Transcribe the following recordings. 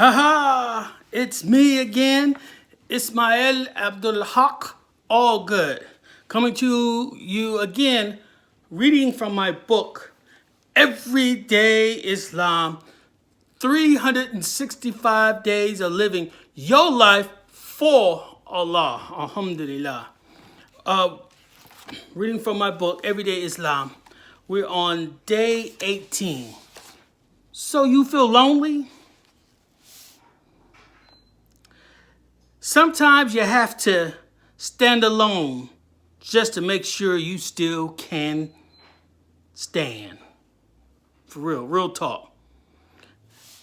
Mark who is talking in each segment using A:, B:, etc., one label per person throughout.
A: Haha, it's me again, Ishma'il Abdul Haq, all good. Coming to you again, reading from my book, Everyday Islam, 365 Days of Living Your Life for Allah, Alhamdulillah. Reading from my book, Everyday Islam. We're on day 18. So you feel lonely? Sometimes you have to stand alone just to make sure you still can stand. For real talk.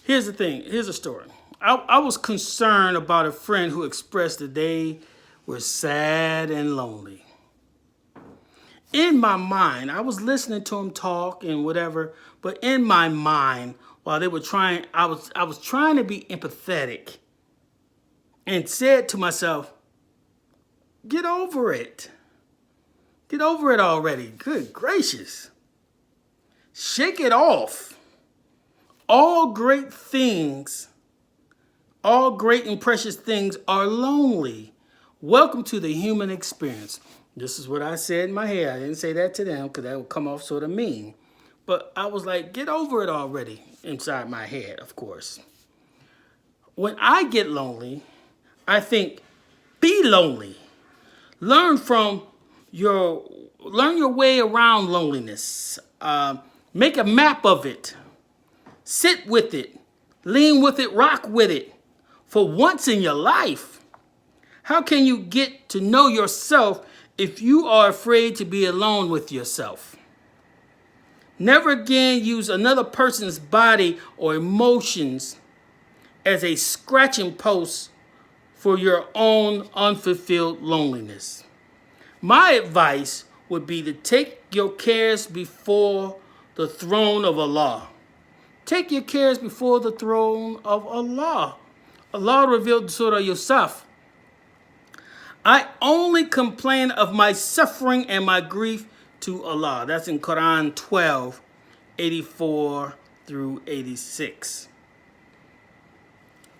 A: Here's the thing, here's a story. I was concerned about a friend who expressed that they were sad and lonely. In my mind, I was listening to him talk and whatever, but in my mind, while they were trying, I was trying to be empathetic and said to myself, get over it. Get over it already. Good gracious. Shake it off. All great things, all great and precious things are lonely. Welcome to the human experience. This is what I said in my head. I didn't say that to them because that would come off sort of mean. But I was like, get over it already inside my head, of course. When I get lonely, I think, be lonely. Learn your way around loneliness. Make a map of it. Sit with it. Lean with it. Rock with it. For once in your life. How can you get to know yourself if you are afraid to be alone with yourself? Never again use another person's body or emotions as a scratching post for your own unfulfilled loneliness. My advice would be to take your cares before the throne of Allah. Take your cares before the throne of Allah. Allah revealed Surah Yusuf. I only complain of my suffering and my grief to Allah. That's in Quran 12, 84 through 86.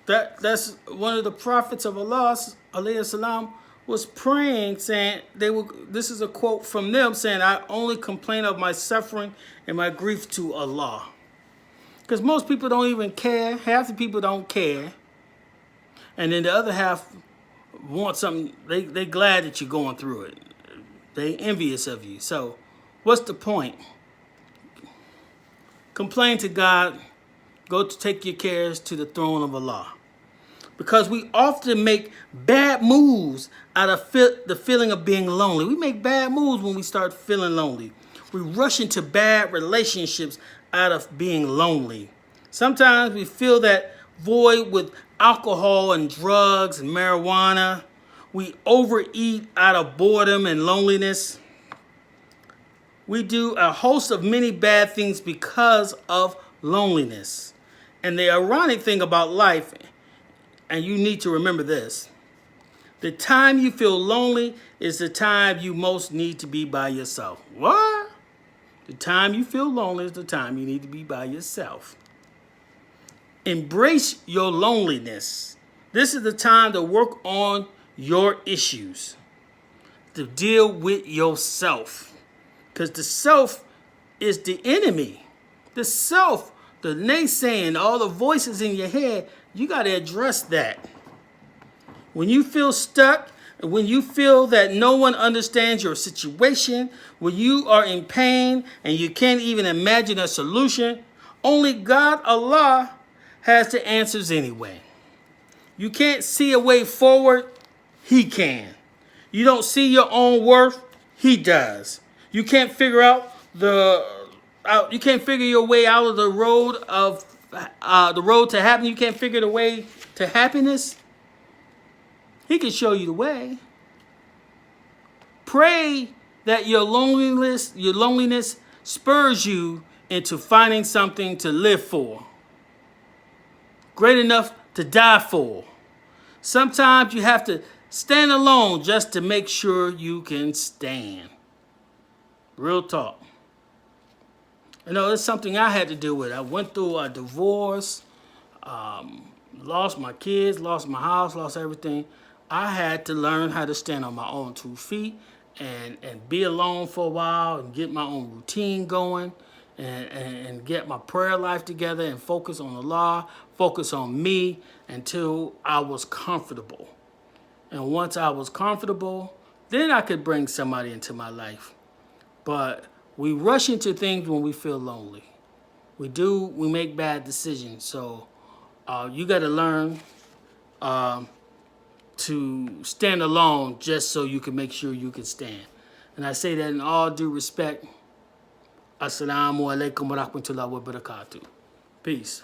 A: That's one of the prophets of Allah, alayhi salam, was praying, saying this is a quote from them saying, I only complain of my suffering and my grief to Allah. Because most people don't even care. Half the people don't care. And then the other half want something, they glad that you're going through it. They envious of you. So what's the point? Complain to God. Go to take your cares to the throne of Allah. Because we often make bad moves out of the feeling of being lonely. We make bad moves when we start feeling lonely. We rush into bad relationships out of being lonely. Sometimes we fill that void with alcohol and drugs and marijuana. We overeat out of boredom and loneliness. We do a host of many bad things because of loneliness. And the ironic thing about life, and you need to remember this, the time you feel lonely is the time you most need to be by yourself. What? The time you feel lonely is the time you need to be by yourself. Embrace your loneliness. This is the time to work on your issues, to deal with yourself. Because the self is the enemy. The self, the naysaying, all the voices in your head, you got to address that. When you feel stuck, when you feel that no one understands your situation, when you are in pain and you can't even imagine a solution, only God, Allah, has the answers anyway. You can't see a way forward, He can. You don't see your own worth, He does. You can't figure you can't figure your way out of the road to happiness. You can't figure the way to happiness. He can show you the way. Pray that your loneliness spurs you into finding something to live for. Great enough to die for. Sometimes you have to stand alone just to make sure you can stand. Real talk. You know, it's something I had to deal with. I went through a divorce. lost my kids, lost my house, lost everything. I had to learn how to stand on my own 2 feet and be alone for a while and get my own routine going and get my prayer life together and focus on the law, focus on me until I was comfortable. And once I was comfortable, then I could bring somebody into my life. But we rush into things when we feel lonely. We make bad decisions. So you got to learn to stand alone just so you can make sure you can stand. And I say that in all due respect. Assalamu alaikum wa rahmatullahi wa barakatuh. Peace.